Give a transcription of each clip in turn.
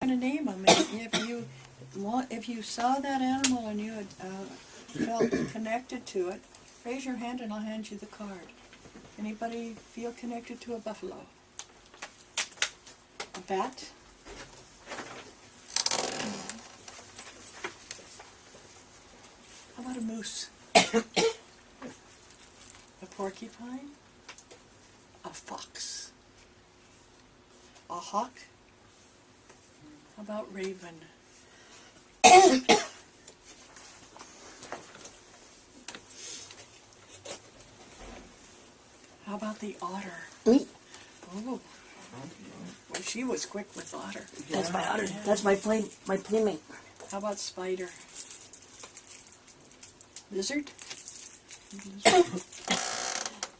to name them. If you saw that animal and you had felt connected to it, raise your hand and I'll hand you the card. Anybody feel connected to a buffalo? A bat? How about a moose? A porcupine? A fox? A hawk? How about raven? How about the otter? Me. Oh, well, she was quick with otter. That's my otter. That's my playmate. How about spider? Lizard?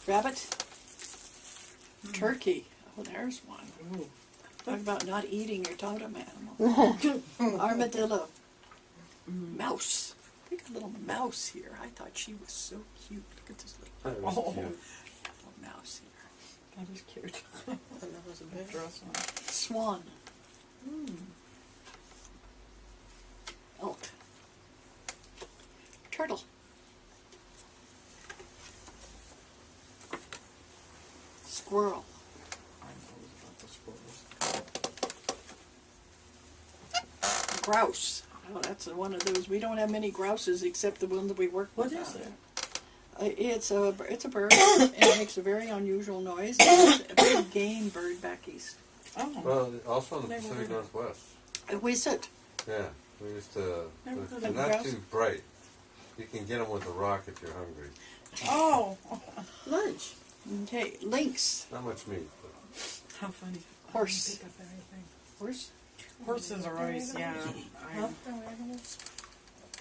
Rabbit? Turkey? Oh, there's one. Talk about not eating your totem animal. Armadillo. Mouse. Look at a little mouse here. I thought she was so cute. Look at this little little mouse here. That is cute. That was a big dress on. Swan. Elk. Turtle. Squirrel. I know about the squirrels. Grouse. Oh, that's one of those. We don't have many grouses except the one that we work with. What is it? It's a bird, and it makes a very unusual noise. It's a big game bird back east. Oh. Well, also in the Pacific Northwest. We sit. Yeah, we used to. Never heard They're of not grouse. too bright. You can get them with a rock if you're hungry. Oh. Lunch. Okay, lynx. Not much meat. But How funny. Horse. I don't pick up anything. Horse. Horses are always, yeah.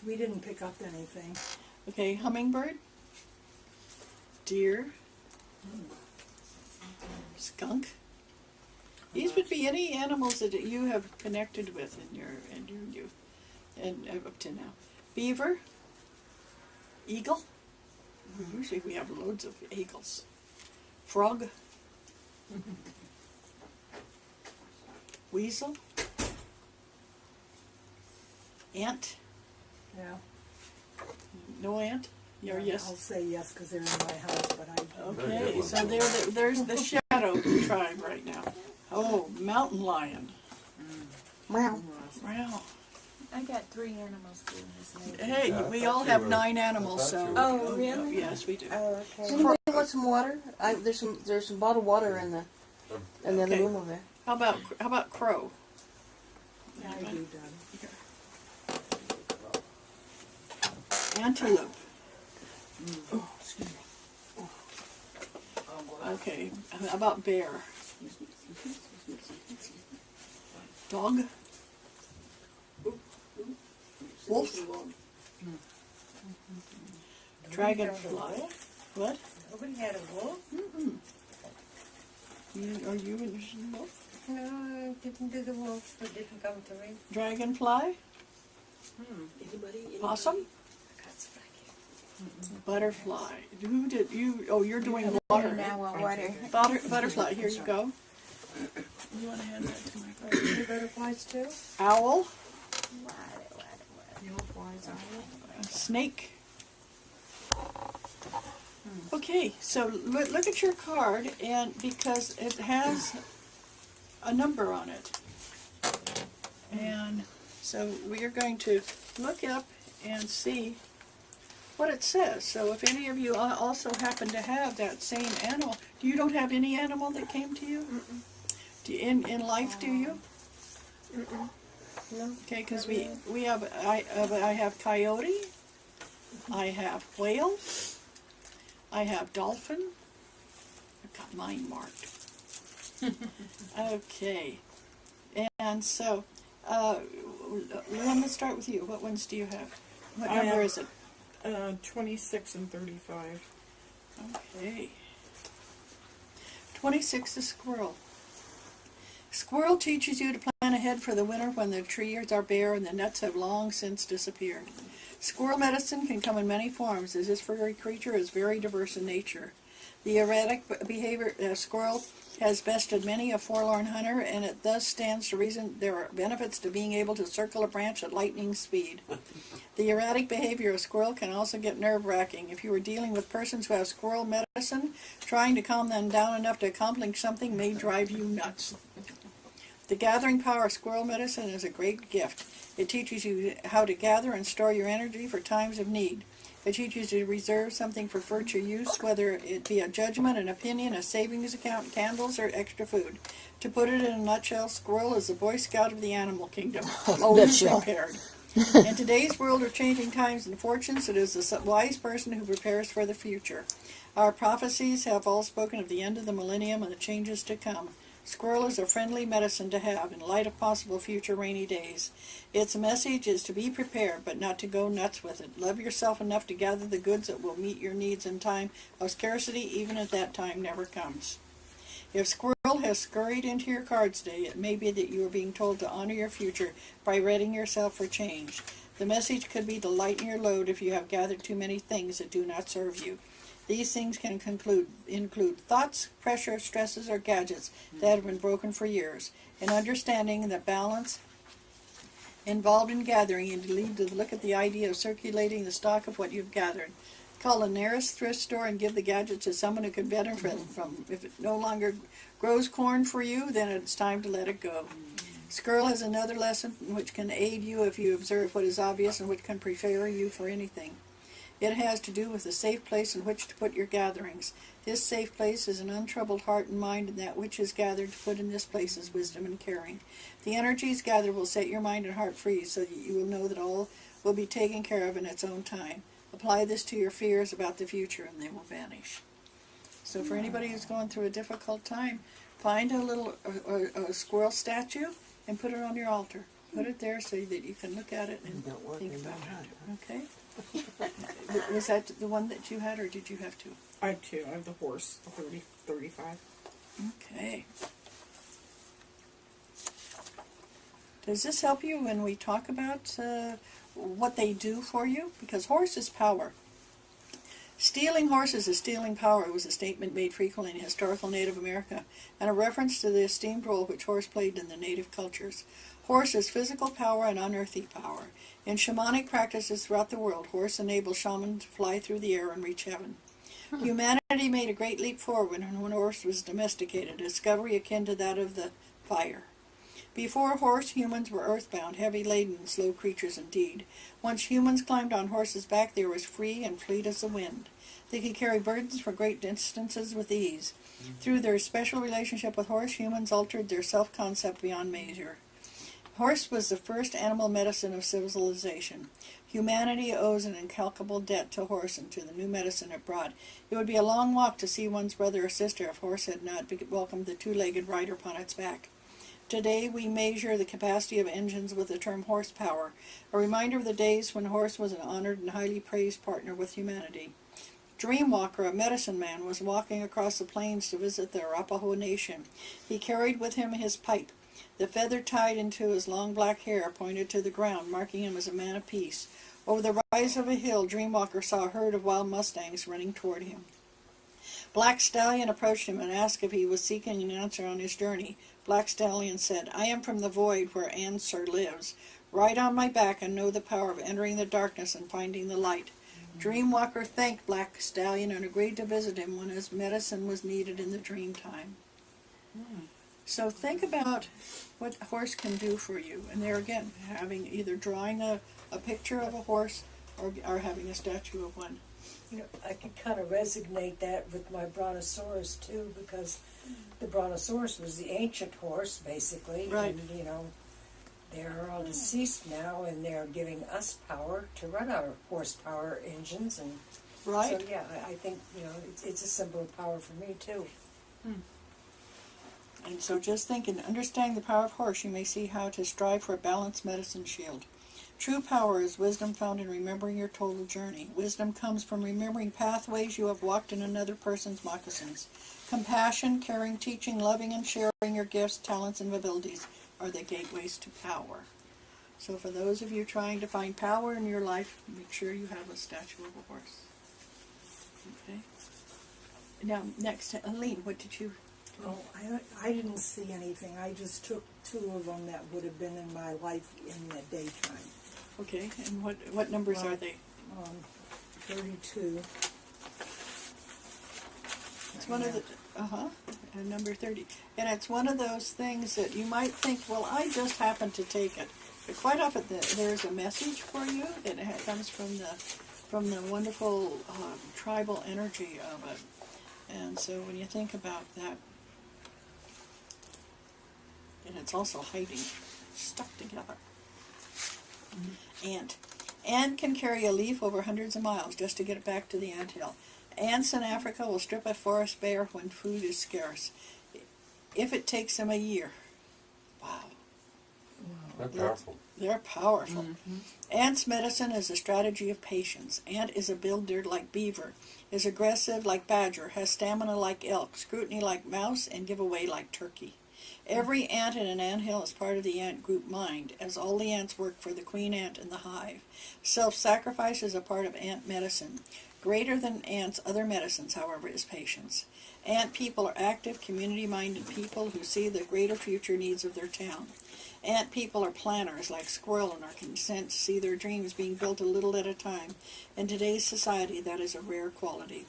We didn't pick up anything. Okay, hummingbird. Deer. Skunk. These would be any animals that you have connected with in your youth and up to now. Beaver. Eagle. Usually we have loads of eagles. Frog. Weasel. Ant. Yeah. No ant? Or yes? I'll say yes because they're in my house, but I don't. Very Okay, good so one. there's the shadow tribe right now. Oh, mountain lion. Wow. Wow. I got 3 animals doing this neighborhood. Hey, Yeah, I we thought all you have were- 9 I animals, thought so. you were- Oh, really? Yes, we do. Oh, Does okay. anybody want some water? There's some bottled water in the other Okay. room over there. How about crow? I do, Doug. Antelope. Oh, excuse me. Okay. How about bear? Dog. Wolf. Dragonfly. What? Nobody had a wolf? Are you interested in wolf? No, I didn't do the wolf. It didn't come to me. Dragonfly. Anybody? Possum. That's back Butterfly. Who did you? Oh, you're doing water. now on water. Butterfly. Here you go. You want to hand that to my brother? Do butterflies too? Owl. Yellow flies out. Snake. Okay, so look at your card, and because it has a number on it, and so we are going to look up and see what it says. So if any of you also happen to have that same animal, you don't have any animal that came to you? Do you in life, do you? No. Okay, because I have coyote, I have whale, I have dolphin. I've got mine marked. Okay, and so let's start with you. What ones do you have? What I number have- is it? 26 and 35. Okay. 26 is squirrel. Squirrel teaches you to plan ahead for the winter when the trees are bare and the nuts have long since disappeared. Squirrel medicine can come in many forms, as this furry creature is very diverse in nature. The erratic behavior squirrel has bested many a forlorn hunter, and it thus stands to reason there are benefits to being able to circle a branch at lightning speed. The erratic behavior of squirrel can also get nerve-wracking. If you are dealing with persons who have squirrel medicine, trying to calm them down enough to accomplish something may drive you nuts. The gathering power of squirrel medicine is a great gift. It teaches you how to gather and store your energy for times of need. It teaches you to reserve something for future use, whether it be a judgment, an opinion, a savings account, candles, or extra food. To put it in a nutshell, squirrel is the Boy Scout of the animal kingdom, always Nutshell. prepared. In today's world of changing times and fortunes, it is the wise person who prepares for the future. Our prophecies have all spoken of the end of the millennium and the changes to come. Squirrel is a friendly medicine to have in light of possible future rainy days. Its message is to be prepared, but not to go nuts with it. Love yourself enough to gather the goods that will meet your needs in time of scarcity, even if that time never comes. If squirrel has scurried into your cards today, it may be that you are being told to honor your future by readying yourself for change. The message could be to lighten your load if you have gathered too many things that do not serve you. These things can include thoughts, pressure, stresses, or gadgets that have been broken for years. In understanding the balance involved in gathering, and to lead to look at the idea of circulating the stock of what you've gathered. Call the nearest thrift store and give the gadgets to someone who can benefit from. If it no longer grows corn for you, then it's time to let it go. Squirrel has another lesson which can aid you if you observe what is obvious and which can prepare you for anything. It has to do with a safe place in which to put your gatherings. This safe place is an untroubled heart and mind, and that which is gathered to put in this place is wisdom and caring. The energies gathered will set your mind and heart free, so that you will know that all will be taken care of in its own time. Apply this to your fears about the future, and they will vanish. So for anybody who's going through a difficult time, find a little a squirrel statue and put it on your altar. Put it there so that you can look at it and think about it. Okay? Was that the one that you had, or did you have two? I have two. I have the horse, the 35. Okay. Does this help you when we talk about what they do for you? Because horse is power. Stealing horses is stealing power was a statement made frequently in historical Native America, and a reference to the esteemed role which horse played in the native cultures. Horse is physical power and unearthly power. In shamanic practices throughout the world, horse enables shamans to fly through the air and reach heaven. Humanity made a great leap forward when horse was domesticated, a discovery akin to that of the fire. Before horse, humans were earthbound, heavy-laden, and slow creatures indeed. Once humans climbed on horses' back, they were as free and fleet as the wind. They could carry burdens for great distances with ease. Through their special relationship with horse, humans altered their self-concept beyond measure. Horse was the first animal medicine of civilization. Humanity owes an incalculable debt to horse and to the new medicine it brought. It would be a long walk to see one's brother or sister if horse had not welcomed the two-legged rider upon its back. Today we measure the capacity of engines with the term horsepower, a reminder of the days when horse was an honored and highly praised partner with humanity. Dreamwalker, a medicine man, was walking across the plains to visit the Arapaho Nation. He carried with him his pipe. The feather tied into his long black hair pointed to the ground, marking him as a man of peace. Over the rise of a hill, Dreamwalker saw a herd of wild mustangs running toward him. Black Stallion approached him and asked if he was seeking an answer on his journey. Black Stallion said, "I am from the void where Answer lives. Ride on my back and know the power of entering the darkness and finding the light." Dreamwalker thanked Black Stallion and agreed to visit him when his medicine was needed in the dream time. So think about what a horse can do for you. And there again, having either drawing a picture of a horse or having a statue of one. You know, I could kind of resonate that with my brontosaurus too, because the brontosaurus was the ancient horse, basically. Right. And, you know, they're all deceased now, and they're giving us power to run our horsepower engines. And Right? so, yeah, I think, you know, it's a symbol of power for me too. And so just think, in understanding the power of horse, you may see how to strive for a balanced medicine shield. True power is wisdom found in remembering your total journey. Wisdom comes from remembering pathways you have walked in another person's moccasins. Compassion, caring, teaching, loving, and sharing your gifts, talents, and abilities are the gateways to power. So for those of you trying to find power in your life, make sure you have a statue of a horse. Okay? Now, next, Aline, what did you... Oh, I didn't see anything. I just took 2 of them that would have been in my life in the daytime. Okay, and what numbers are they? 32. It's one of the, and number 30. And it's one of those things that you might think, well, I just happened to take it. But quite often there's a message for you that comes from the wonderful tribal energy of it. And so when you think about that, and it's also hiding, stuck together. Ant. Ant can carry a leaf over hundreds of miles just to get it back to the anthill. Ants in Africa will strip a forest bare when food is scarce, if it takes them a year. Wow. They're powerful. They're powerful. Ant's medicine is a strategy of patience. Ant is a builder like beaver, is aggressive like badger, has stamina like elk, scrutiny like mouse, and give away like turkey. Every ant in an anthill is part of the ant group mind, as all the ants work for the queen ant in the hive. Self-sacrifice is a part of ant medicine. Greater than ants' other medicines, however, is patience. Ant people are active, community-minded people who see the greater future needs of their town. Ant people are planners like squirrel and are content to see their dreams being built a little at a time. In today's society, that is a rare quality.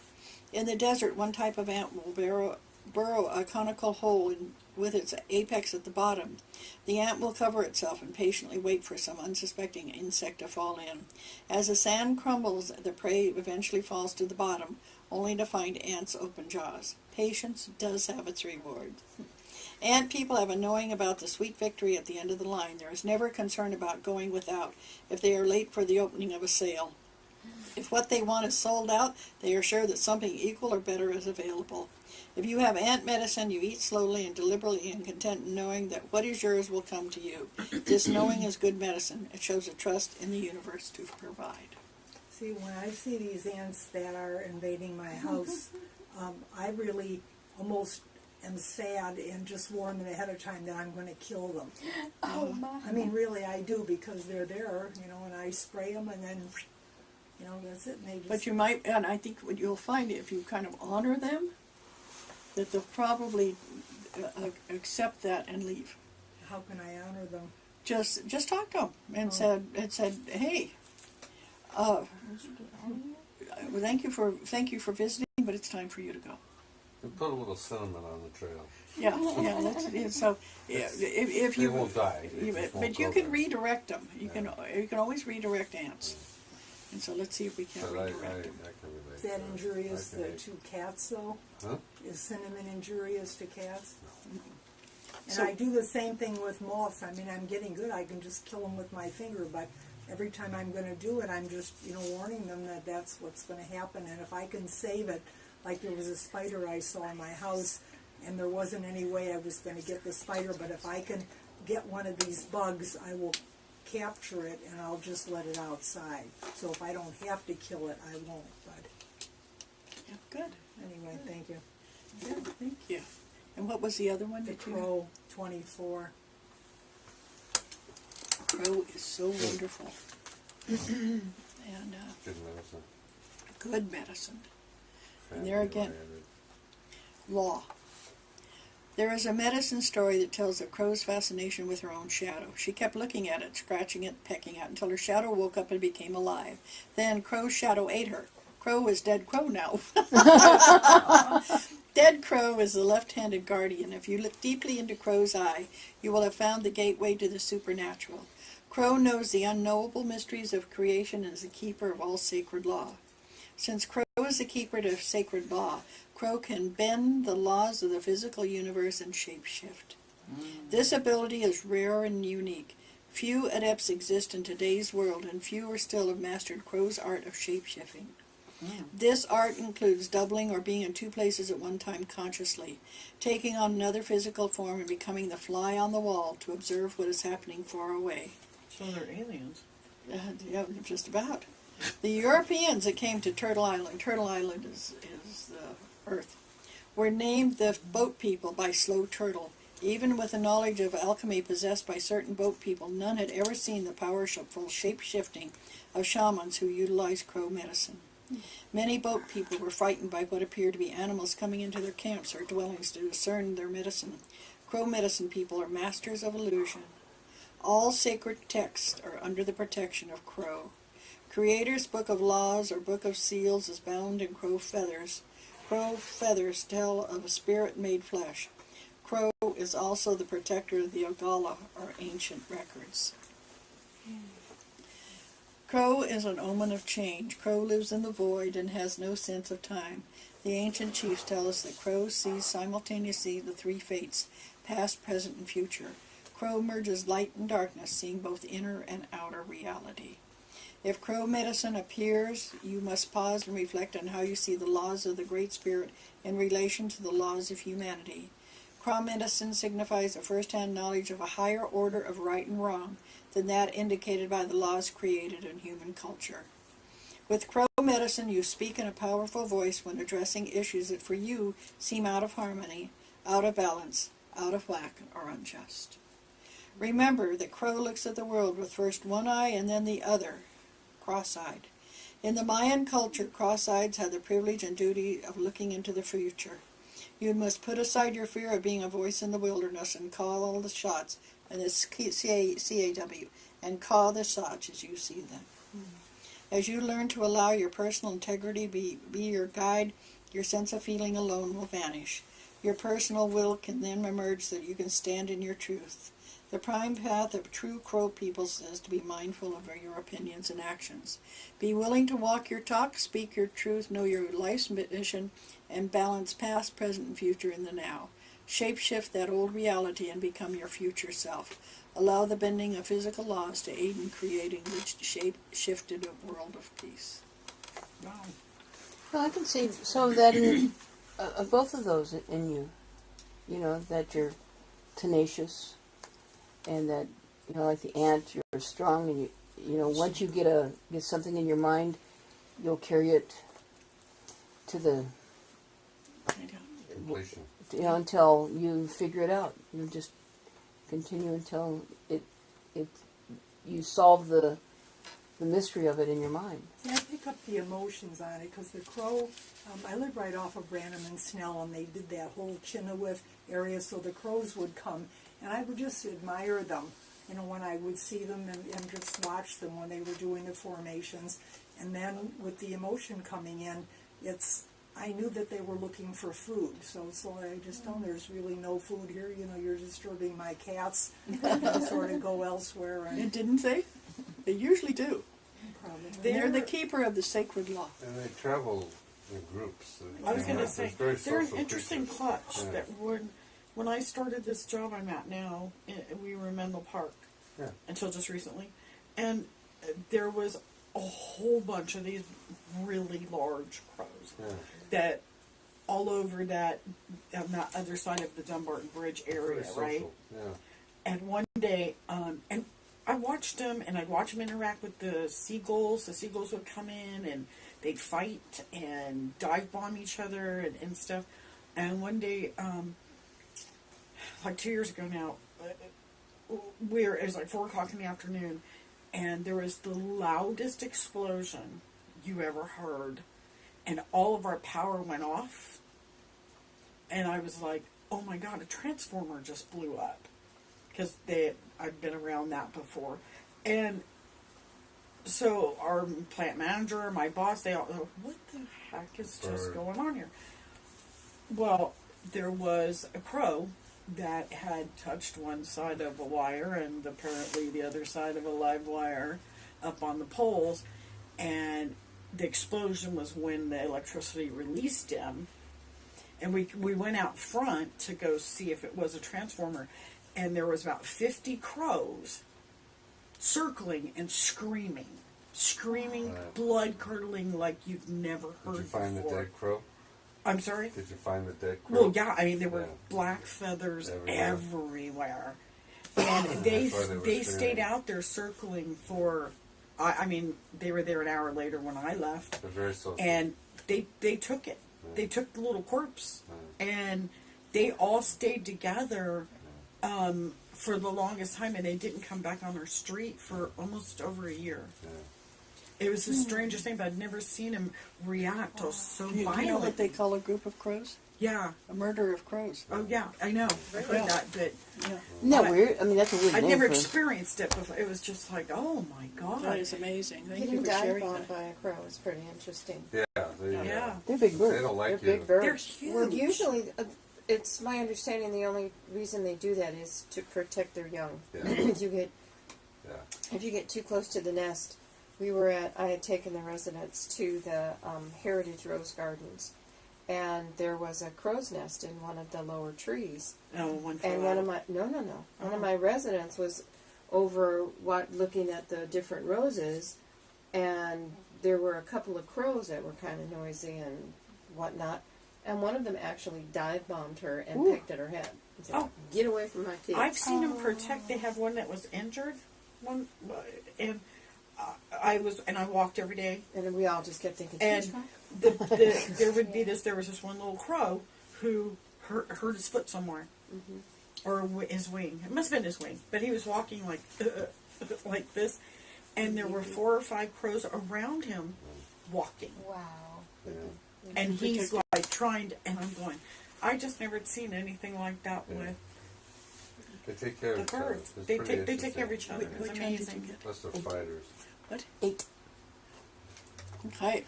In the desert, one type of ant will burrow a conical hole with its apex at the bottom. The ant will cover itself and patiently wait for some unsuspecting insect to fall in. As the sand crumbles, the prey eventually falls to the bottom, only to find ants' open jaws. Patience does have its reward. Ant people have a knowing about the sweet victory at the end of the line. There is never concern about going without if they are late for the opening of a sale. If what they want is sold out, they are sure that something equal or better is available. If you have ant medicine, you eat slowly and deliberately and content in knowing that what is yours will come to you. This knowing is good medicine. It shows a trust in the universe to provide. See, when I see these ants that are invading my house, I really almost am sad and just warn them ahead of time that I'm going to kill them. Oh, my. I mean, really, I do, because they're there, and I spray them, and then, that's it. And they just, But you might, and I think what you'll find if you kind of honor them, that they'll probably accept that and leave. how can I honor them? Just talk to them and said, hey, thank you for visiting, but it's time for you to go. And put a little cinnamon on the trail. Yeah. So if They you won't die. They just won't but you go can there. redirect them. You can always redirect ants. And so let's see if we can But I redirect them. can relate. Is that to injurious I can to cats, though? Huh? Is cinnamon injurious to cats? And So- I do the same thing with moths. I mean, I'm getting good. I can just kill them with my finger, but every time I'm going to do it, I'm just, warning them that that's what's going to happen. And if I can save it, like there was a spider I saw in my house, and there wasn't any way I was going to get the spider, but if I can get one of these bugs, I will capture it, and I'll just let it outside. So if I don't have to kill it, I won't. But Yeah, good. anyway, thank you. Good. Thank you. And what was the other one The that you? Crow, 24. Crow is so wonderful. And Good medicine. good medicine. And Family there again, oriented. law. There is a medicine story that tells of Crow's fascination with her own shadow. She kept looking at it, scratching it, pecking at it, until her shadow woke up and became alive. Then Crow's shadow ate her. Crow is dead Crow now. Dead Crow is the left-handed guardian. If you look deeply into Crow's eye, you will have found the gateway to the supernatural. Crow knows the unknowable mysteries of creation and is the keeper of all sacred law. Since Crow is the keeper of sacred law, Crow can bend the laws of the physical universe and shapeshift. This ability is rare and unique. Few adepts exist in today's world, and fewer still have mastered Crow's art of shapeshifting. This art includes doubling or being in two places at one time consciously, taking on another physical form and becoming the fly on the wall to observe what is happening far away. So they're aliens. Yeah, just about. The Europeans that came to Turtle Island is the Earth, were named the boat people by Slow Turtle. Even with the knowledge of alchemy possessed by certain boat people, none had ever seen the powerful shape-shifting of shamans who utilize Crow medicine. Many boat people were frightened by what appeared to be animals coming into their camps or dwellings to discern their medicine. Crow medicine people are masters of illusion. All sacred texts are under the protection of Crow. Creator's Book of Laws or Book of Seals is bound in crow feathers. Crow feathers tell of a spirit made flesh. Crow is also the protector of the Ogala, or ancient records. Crow is an omen of change. Crow lives in the void and has no sense of time. The ancient chiefs tell us that Crow sees simultaneously the three fates, past, present, and future. Crow merges light and darkness, seeing both inner and outer reality. If Crow medicine appears, you must pause and reflect on how you see the laws of the Great Spirit in relation to the laws of humanity. Crow medicine signifies a first-hand knowledge of a higher order of right and wrong than that indicated by the laws created in human culture. With Crow medicine, you speak in a powerful voice when addressing issues that for you seem out of harmony, out of balance, out of whack, or unjust. Remember that Crow looks at the world with first one eye and then the other, cross-eyed. In the Mayan culture, cross-eyeds had the privilege and duty of looking into the future. You must put aside your fear of being a voice in the wilderness and call all the shots, and it's CAW, and call the shots as you see them. As you learn to allow your personal integrity be your guide, your sense of feeling alone will vanish. Your personal will can then emerge so that you can stand in your truth. The prime path of true Crow people says to be mindful of your opinions and actions. Be willing to walk your talk, speak your truth, know your life's mission, and balance past, present, and future in the now. Shape-shift that old reality and become your future self. Allow the bending of physical laws to aid in creating the shape-shifted world of peace. Wow. Well, I can see some of that in both of those in you. You know, that you're tenacious, and that, you know, like the ant, you're strong, and you know, once you get something in your mind, you'll carry it to the, Completion. you know, until you figure it out. You just continue until you solve the mystery of it in your mind. Yeah, I pick up the emotions on it because the Crow, I live right off of Branham and Snell, and they did that whole Chynoweth area, so the crows would come, and I would just admire them, you know, when I would see them and just watch them when they were doing the formations. And then with the emotion coming in, I knew that they were looking for food, so I just told them there's really no food here, you know, you're disturbing my cats, and sort of go elsewhere. And It didn't they? They usually do. probably. They're the keeper of the sacred law. And they travel in groups. I was going to They're say, very they're an social interesting creatures. clutch Yeah. that when I started this job I'm at now, we were in Menlo Park Yeah. until just recently, and there was a whole bunch of these really large crows Yeah. that all over that on that other side of the Dumbarton Bridge area, Very right? social. Yeah. And one day, and I watched them, and I'd watch them interact with the seagulls. The seagulls would come in, and they'd fight and dive bomb each other and stuff. And one day, like 2 years ago now, it was like 4 o'clock in the afternoon, and there was the loudest explosion you ever heard, and all of our power went off. And I was like, oh my God, a transformer just blew up. Because I'd been around that before. And so our plant manager, my boss, they all go, what the heck is just going on here? Well, there was a crow that had touched one side of a wire and apparently the other side of a live wire up on the poles. And the explosion was when the electricity released him. And we went out front to go see if it was a transformer. And there was about 50 crows circling and screaming, blood-curdling like you've never heard before. Did you find the dead crow? I'm sorry? Did you find the dead crow? Well, yeah, I mean, there were Yeah. black feathers everywhere. Oh, And they screaming. stayed out there circling for, I mean, they were there an hour later when I left. They're very social. And they took it. Yeah. They took the little corpse. Yeah. And they all stayed together for the longest time, and they didn't come back on our street for almost over a year. Yeah. It was the strangest thing, but I'd never seen him react so You know violently. what they call a group of crows? Yeah. A murder of crows. Oh, yeah, I know. I heard Yeah. that, but Yeah, Isn't that I- weird? I mean, that's a weird I'd name never for experienced it before. It was just like, oh my god. that is amazing. Thank Getting you for dive sharing bombed that. by a crow is pretty interesting. Yeah, they, Yeah. They're big they birds. don't like They're you. big They're birds. huge. Well, usually, it's my understanding the only reason they do that is to protect their young. Yeah. If you get Yeah. if you get too close to the nest, I had taken the residents to the Heritage Rose Gardens, and there was a crow's nest in one of the lower trees. Oh, one fell And one of out. my one Oh. of my residents was over looking at the different roses, and there were a couple of crows that were kind of noisy and whatnot, and one of them actually dive bombed her and Ooh. picked at her head. He said, Oh. "Get away from my kids!" I've seen them protect. They had one that was injured, and I walked every day. And we all just kept thinking, And "She's fine." There was this one little crow who hurt his foot somewhere, or his wing. It must have been his wing, but he was walking like like this, and there were 4 or 5 crows around him walking, Wow. Yeah. and he's like trying to, and I'm going, I just never had seen anything like that Yeah. with They take care the of each other. birds. It's They pretty take care of each other. interesting. It's Which one did you amazing. get? Plus they're fighters. 8. Hi.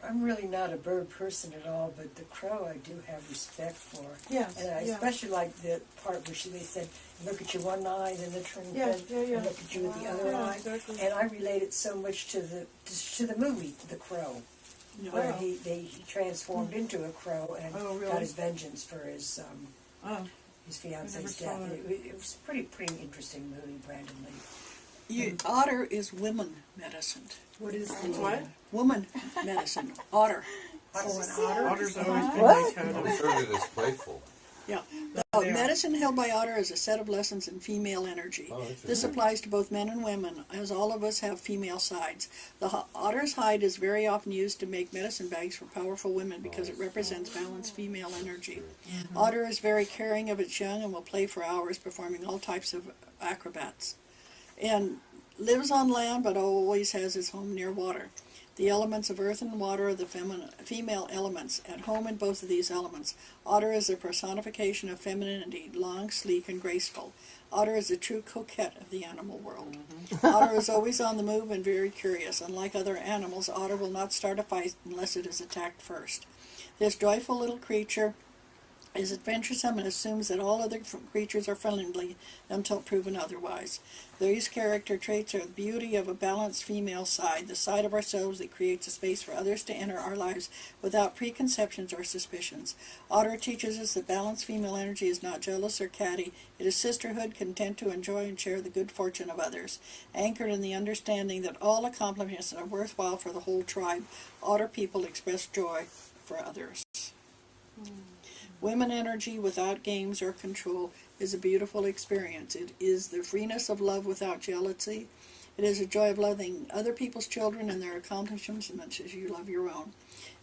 I'm really not a bird person at all, but the crow I do have respect for. Yes, And I yeah. especially like the part where they said, look at you one eye, then they turn Yeah, head, yeah, yeah. and look at you with the other Yeah, eye. exactly. And I relate it so much to the movie, The Crow, where Wow. he transformed into a crow and Oh, really? got his vengeance for his Oh, fiance's saw death. it. It was a pretty interesting movie, Brandon Lee. Otter is woman medicine. What is the what? Woman medicine. Otter. Oh, an otter? Otter's always been What? my I'm totem. sure it is playful. Yeah. They The are. medicine held by Otter is a set of lessons in female energy. Oh, interesting. This applies to both men and women, as all of us have female sides. The otter's hide is very often used to make medicine bags for powerful women because it represents balanced female energy. Otter is very caring of its young and will play for hours performing all types of acrobats. And lives on land but always has its home near water. The elements of earth and water are the female elements, at home in both of these elements. Otter is a personification of femininity, long, sleek, and graceful. Otter is a true coquette of the animal world. Otter is always on the move and very curious. Unlike other animals, otter will not start a fight unless it is attacked first. This joyful little creature is adventuresome and assumes that all other creatures are friendly until proven otherwise. These character traits are the beauty of a balanced female side, the side of ourselves that creates a space for others to enter our lives without preconceptions or suspicions. Otter teaches us that balanced female energy is not jealous or catty. It is sisterhood, content to enjoy and share the good fortune of others. Anchored in the understanding that all accomplishments are worthwhile for the whole tribe, otter people express joy for others. Women energy without games or control is a beautiful experience. It is the freeness of love without jealousy. It is a joy of loving other people's children and their accomplishments as much as you love your own.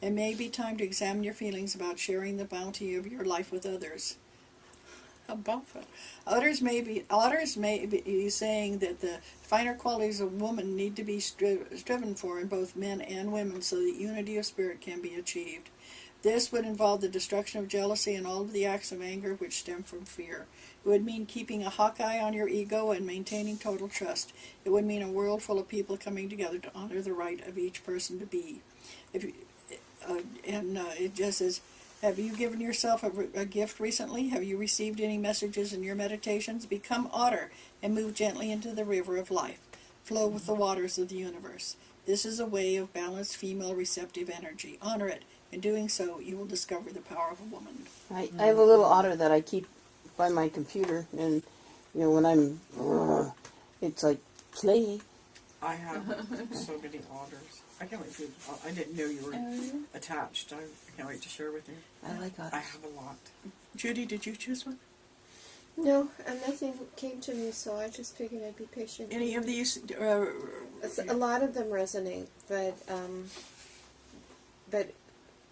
It may be time to examine your feelings about sharing the bounty of your life with others. How about that? Others may be saying that the finer qualities of woman need to be striven for in both men and women so that unity of spirit can be achieved. This would involve the destruction of jealousy and all of the acts of anger which stem from fear. It would mean keeping a hawk eye on your ego and maintaining total trust. It would mean a world full of people coming together to honor the right of each person to be. It just says, have you given yourself a gift recently? Have you received any messages in your meditations? Become otter and move gently into the river of life. Flow with the waters of the universe. This is a way of balanced female receptive energy. Honor it. In doing so, you will discover the power of a woman. I have a little otter that I keep by my computer, and when I'm, it's like play. I have so many otters. I can't wait to. I didn't know you were attached. I can't wait to share with you. I like otters. I have a lot. Judy, did you choose one? No, and nothing came to me, so I just figured I'd be patient. Any of these? A lot of them resonate, but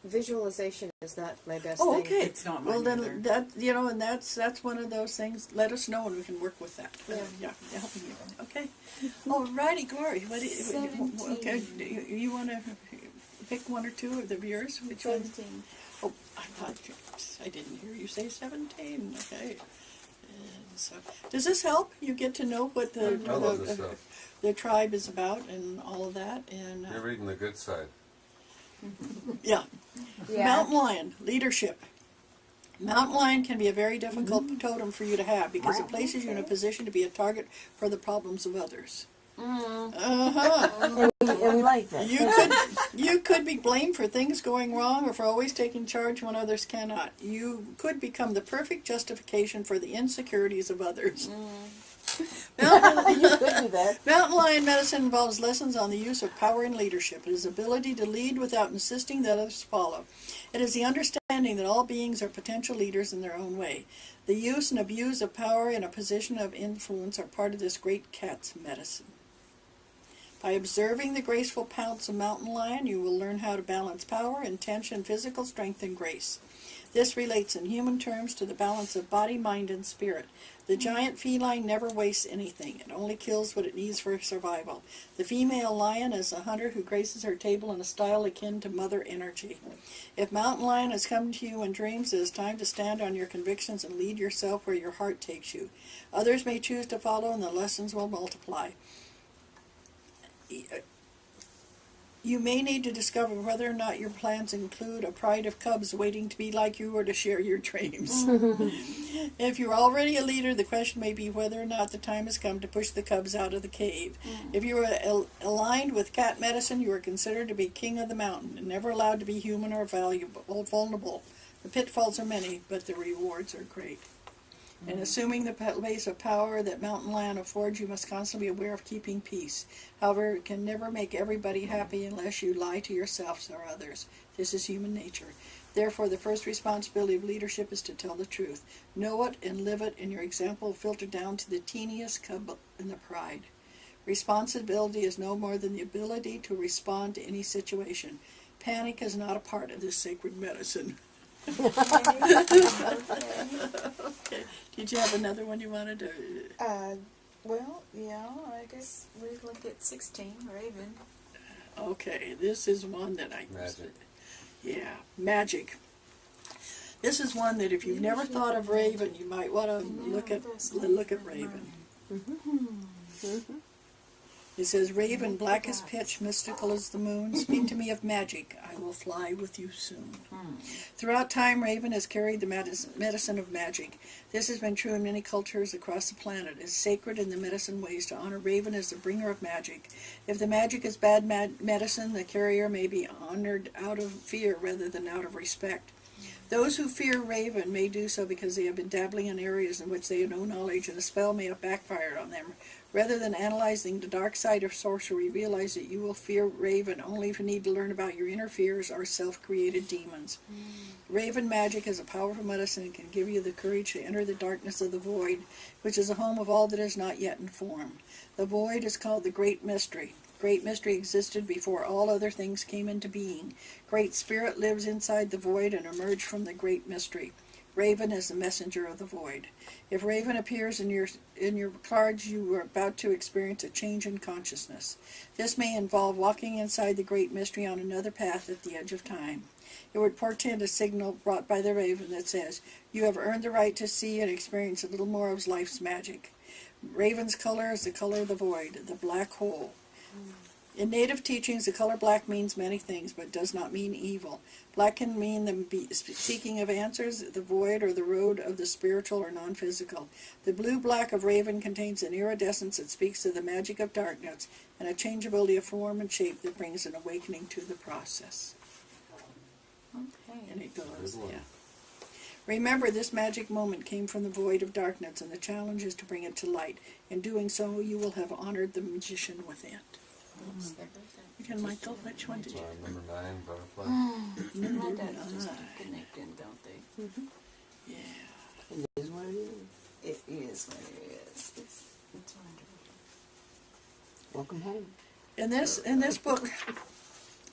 visualization is not my best Oh, thing. okay. It's not Well, mine then either. that's one of those things. Let us know and we can work with that. Yeah. Yeah, helping you. Okay. Alrighty, Glory. What do you, 17. okay, you want to pick one or two of the viewers? Which one? 17. Oh, I thought I didn't hear you say 17. Okay. And so, does this help? You get to know what I love this stuff. the tribe is about and all of that. And You're reading the good side. yeah. Mountain lion leadership. Mountain lion can be a very difficult totem for you to have because it places you in a position to be a target for the problems of others. Uh-huh. And we like that. You could be blamed for things going wrong or for always taking charge when others cannot. You could become the perfect justification for the insecurities of others. Mountain, You could do that. Mountain lion medicine involves lessons on the use of power and leadership. It is ability to lead without insisting that others follow. It is the understanding that all beings are potential leaders in their own way. The use and abuse of power in a position of influence are part of this great cat's medicine. By observing the graceful pounce of mountain lion, you will learn how to balance power, intention, physical strength, and grace. This relates in human terms to the balance of body, mind, and spirit. The giant feline never wastes anything. It only kills what it needs for survival. The female lion is a hunter who graces her table in a style akin to mother energy. If mountain lion has come to you in dreams, it is time to stand on your convictions and lead yourself where your heart takes you. Others may choose to follow, and the lessons will multiply. You may need to discover whether or not your plans include a pride of cubs waiting to be like you or to share your dreams. If you're already a leader, the question may be whether or not the time has come to push the cubs out of the cave. If you are aligned with cat medicine, you are considered to be king of the mountain and never allowed to be human or vulnerable. The pitfalls are many, but the rewards are great. And assuming the place of power that mountain lion affords, you must constantly be aware of keeping peace. However, it can never make everybody happy unless you lie to yourselves or others. This is human nature. Therefore, the first responsibility of leadership is to tell the truth. Know it and live it, and your example will filter down to the teeniest cub in the pride. Responsibility is no more than the ability to respond to any situation. Panic is not a part of this sacred medicine. Okay. Did you have another one you wanted to? Well, yeah, I guess we look at 16, Raven. Okay, this is one that I... Magic. Yeah, magic. This is one that if you've never thought of Raven, you might want to look at Raven. It says, Raven, black as pitch, mystical as the moon, speak to me of magic. I will fly with you soon. Throughout time, Raven has carried the medicine of magic. This has been true in many cultures across the planet. It is sacred in the medicine ways to honor Raven as the bringer of magic. If the magic is bad medicine, the carrier may be honored out of fear rather than out of respect. Those who fear Raven may do so because they have been dabbling in areas in which they have no knowledge, and the spell may have backfired on them. Rather than analyzing the dark side of sorcery, realize that you will fear Raven only if you need to learn about your inner fears or self-created demons. Raven magic is a powerful medicine and can give you the courage to enter the darkness of the void, which is the home of all that is not yet in form. The void is called the Great Mystery. Great Mystery existed before all other things came into being. Great Spirit lives inside the void and emerged from the Great Mystery. Raven is the messenger of the void. If Raven appears in your cards, you are about to experience a change in consciousness. This may involve walking inside the Great Mystery on another path at the edge of time. It would portend a signal brought by the Raven that says, you have earned the right to see and experience a little more of life's magic. Raven's color is the color of the void, the black hole. In native teachings, the color black means many things, but does not mean evil. Black can mean the seeking of answers, the void, or the road of the spiritual or non-physical. The blue-black of Raven contains an iridescence that speaks to the magic of darkness and a changeability of form and shape that brings an awakening to the process. Okay. And it goes, Good one. yeah. Remember, this magic moment came from the void of darkness, and the challenge is to bring it to light. In doing so, you will have honored the magician within. Again, Michael, which one did you? Number 9, butterfly. Number My dads just 9. connect in, don't they? Yeah. It is what it is. It is what it is. It's wonderful. Welcome home. In this book,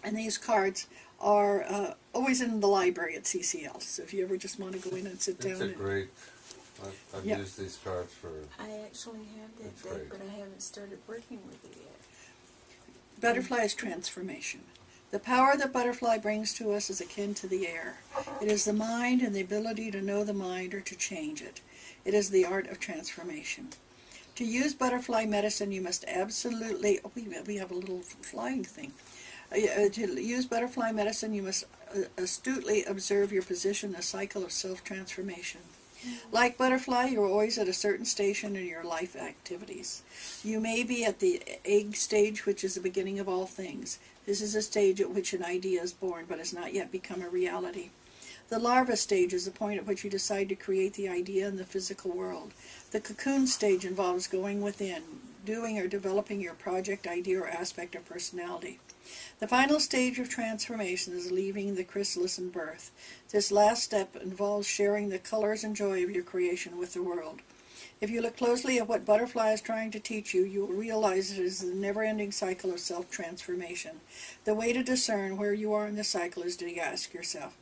and these cards are always in the library at CCL. So if you ever just want to go in and sit down, It's a great I've Yeah. used these cards for. I actually have that That's deck, great. but I haven't started working with it yet. Butterfly is transformation. The power that butterfly brings to us is akin to the air. It is the mind and the ability to know the mind or to change it. It is the art of transformation. To use butterfly medicine, you must absolutely, we have a little flying thing. To use butterfly medicine, you must astutely observe your position in the cycle of self-transformation. Like butterfly, you are always at a certain station in your life activities. You may be at the egg stage, which is the beginning of all things. This is a stage at which an idea is born, but has not yet become a reality. The larva stage is the point at which you decide to create the idea in the physical world. The cocoon stage involves going within, doing or developing your project, idea, or aspect of personality. The final stage of transformation is leaving the chrysalis and birth. This last step involves sharing the colors and joy of your creation with the world. If you look closely at what butterfly is trying to teach you, you will realize it is the never-ending cycle of self-transformation. The way to discern where you are in the cycle is to ask yourself,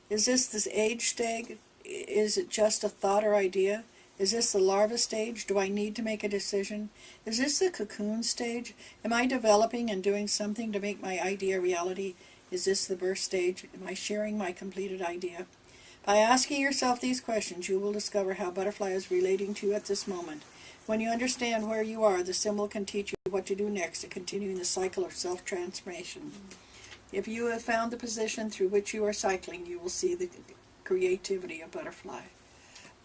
is this age stage? Is it just a thought or idea? Is this the larva stage? Do I need to make a decision? Is this the cocoon stage? Am I developing and doing something to make my idea reality? Is this the birth stage? Am I sharing my completed idea? By asking yourself these questions, you will discover how butterfly is relating to you at this moment. When you understand where you are, the symbol can teach you what to do next to continue the cycle of self-transformation. If you have found the position through which you are cycling, you will see the creativity of butterfly.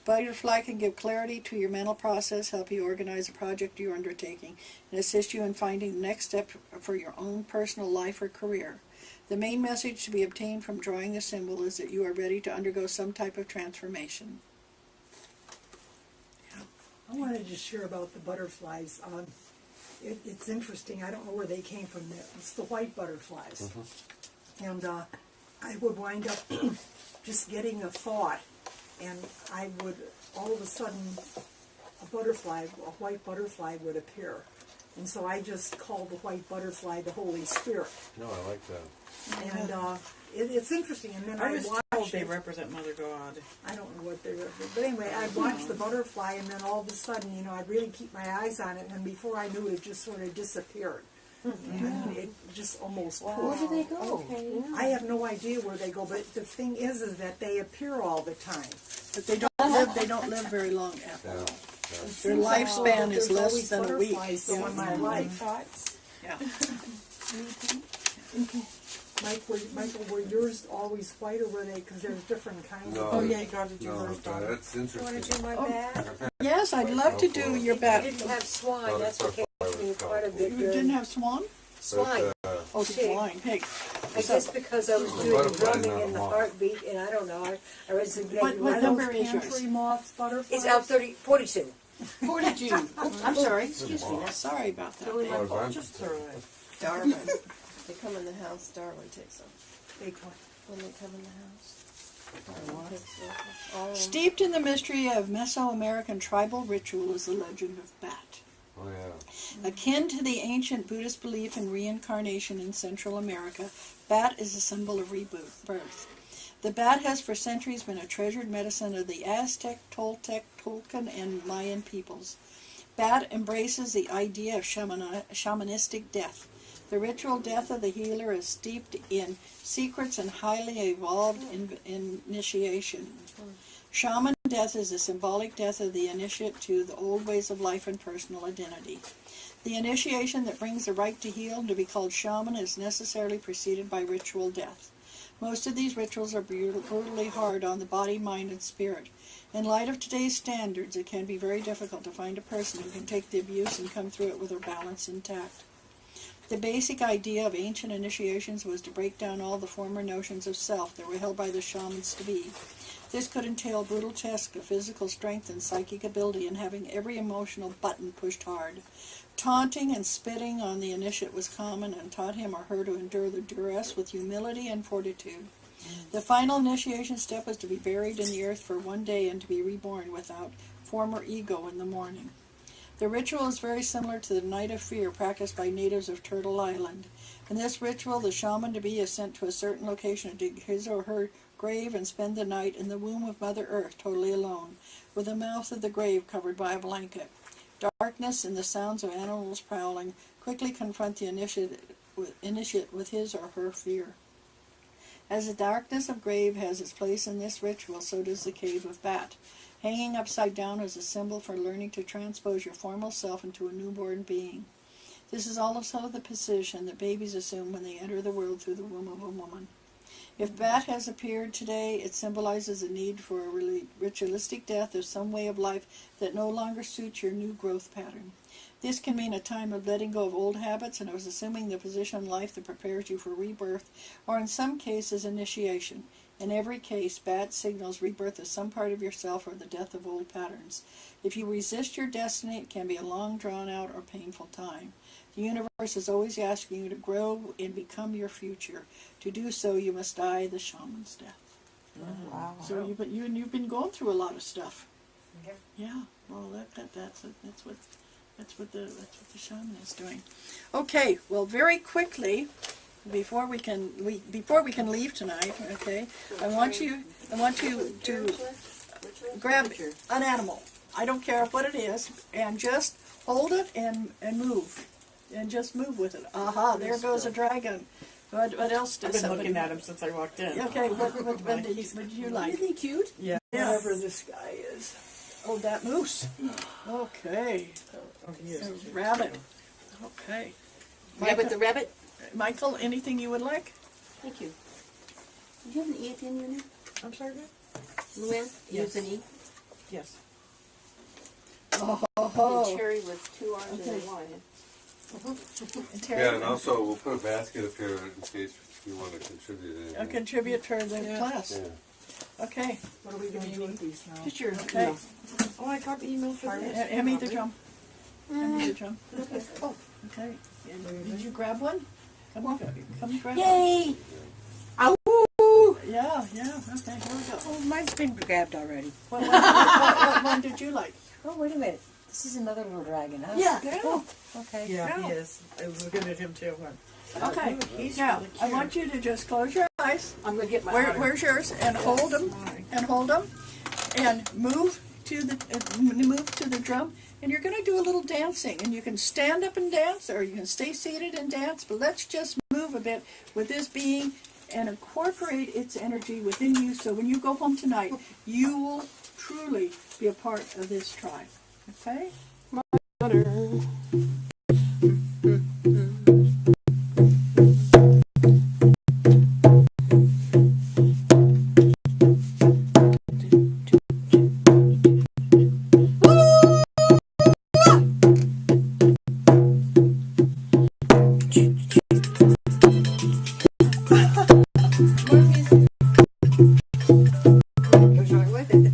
Butterfly can give clarity to your mental process, help you organize a project you're undertaking, and assist you in finding the next step for your own personal life or career. The main message to be obtained from drawing the symbol is that you are ready to undergo some type of transformation. I wanted to share about the butterflies. It's interesting. I don't know where they came from. It's the white butterflies. And I would wind up just getting a thought, and I would, all of a sudden, a white butterfly would appear. And so I just called the white butterfly the Holy Spirit. No, I like that. And it's interesting. And then I I was watched told they it. represent Mother God. I don't know what they were, but anyway, I'd watch the butterfly, and then all of a sudden, I'd really keep my eyes on it, and before I knew it, it just sort of disappeared. And it just almost Where poof. do they go? I have no idea where they go, but the thing is that they appear all the time. But they don't live very long at Yeah. all. Yeah. Their lifespan is There's less always than a week. butterflies in my life. Thoughts? Yeah. Michael, were yours always white, or were they, because there's different kinds No. of Oh yeah, you got to do No, hers, daughter. that's You want to interesting. do my bad? Yes, I'd love to do your I bat. didn't have swine. Oh, That's that's what what came to me I was quite a told. bit. You during- didn't have swan? swine. Oh, Pig. swine, pig. I guess because I was The doing the butterfly's drumming not a and the moth. heartbeat, and I don't know. I was What number is yours? pantry moths, butterflies? It's out 42. 42. Oh, I'm sorry. Excuse me. Sorry about that. Totally my Oh, fault. I'm- Just throw it. Darwin. They come in the house, Darwin takes them. They call- When they come in the house. Darwin takes them. All of them. Steeped in the mystery of Mesoamerican tribal ritual is the legend of Bat. Oh, yeah. Akin to the ancient Buddhist belief in reincarnation in Central America, bat is a symbol of rebirth. The bat has for centuries been a treasured medicine of the Aztec, Toltec, Tolkien, and Mayan peoples. Bat embraces the idea of shamanistic death. The ritual death of the healer is steeped in secrets and highly evolved initiation. Shaman death is a symbolic death of the initiate to the old ways of life and personal identity. The initiation that brings the right to heal and to be called shaman is necessarily preceded by ritual death. Most of these rituals are brutally hard on the body, mind, and spirit. In light of today's standards, it can be very difficult to find a person who can take the abuse and come through it with their balance intact. The basic idea of ancient initiations was to break down all the former notions of self that were held by the shamans to be. This could entail brutal tests of physical strength and psychic ability and having every emotional button pushed hard. Taunting and spitting on the initiate was common and taught him or her to endure the duress with humility and fortitude. The final initiation step was to be buried in the earth for one day and to be reborn without former ego in the morning. The ritual is very similar to the Night of Fear practiced by natives of Turtle Island. In this ritual, the shaman-to-be is sent to a certain location to dig his or her grave and spend the night in the womb of Mother Earth, totally alone, with the mouth of the grave covered by a blanket. Darkness and the sounds of animals prowling quickly confront the initiate with his or her fear. As the darkness of grave has its place in this ritual, so does the cave of Bat. Hanging upside down is a symbol for learning to transpose your formal self into a newborn being. This is also the position that babies assume when they enter the world through the womb of a woman. If Bat has appeared today, it symbolizes a need for a ritualistic death of some way of life that no longer suits your new growth pattern. This can mean a time of letting go of old habits and of assuming the position in life that prepares you for rebirth, or in some cases, initiation. In every case, Bat signals rebirth of some part of yourself or the death of old patterns. If you resist your destiny, it can be a long, drawn-out, or painful time. The universe is always asking you to grow and become your future. To do so, you must die the shaman's death. Wow. So you've been going through a lot of stuff. Yep. Yeah. Well, that's what the shaman is doing. Okay. Well, very quickly, before we can leave tonight. Okay. I want you to grab an animal. I don't care what it is, and just hold it and move. And just move with it. Aha, there goes a dragon. What else does I've been somebody... looking at him since I walked in. Okay, what did you like? Isn't he cute? Yeah. Whatever this guy is. Oh, that moose. Okay. Oh, he is A cute. rabbit. Okay. Rabbit the rabbit? Michael, anything you would like? Thank you. Do you have an E at the end of your name? I'm sorry, good? Luann? You Yes. use an E? Yes. Oh, Cherry with 2 R's and Okay. a Y. and Terry, Yeah, and also we'll put a basket up here in case you want to contribute anything. contribute to the Yeah. class. Yeah. Okay. What are we going to do with these now? Just your Okay. Oh, I got the email for Pardon? this. Hand me the drum. Hand me the drum. Okay. Oh. Okay. And did you grab one? Come grab one. Yay! Yeah. Okay. Here we go. Oh, mine's been grabbed already. What one did you like? Oh, wait a minute. This is another little dragon, huh? Yeah. Oh, Okay. Yeah, Yeah. he is. I was looking at him too. okay. He's Now, really I cute. want you to just close your eyes. I'm going to get my Where's yours? And hold them. And hold them. And move to the drum. And you're going to do a little dancing. And you can stand up and dance, or you can stay seated and dance. But let's just move a bit with this being and incorporate its energy within you. So when you go home tonight, you will truly be a part of this tribe. Okay? Goes right with it.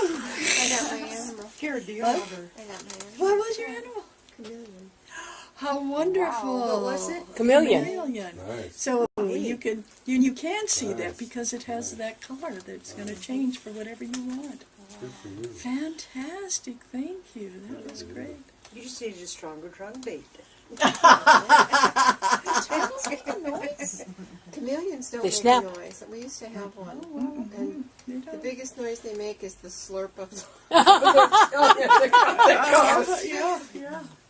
I got my animal. Here, do you have her? I got my animal. What was your animal? Chameleon. How wonderful! What was it? Chameleon. Chameleon. Nice. So you can see Nice. that because it has that color that's going to change for whatever you want. Good for you. Fantastic! Thank you. That was great. You just needed a stronger drum beat. Turtles make a noise? Chameleons don't They make snap. a noise. We used to have one. Wow. And You the don't- biggest noise they make is the slurp of the yeah,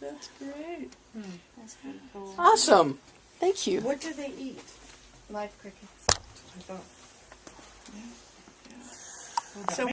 that's great. That's pretty cool. Awesome. Thank you. What do they eat? Live crickets. I thought. So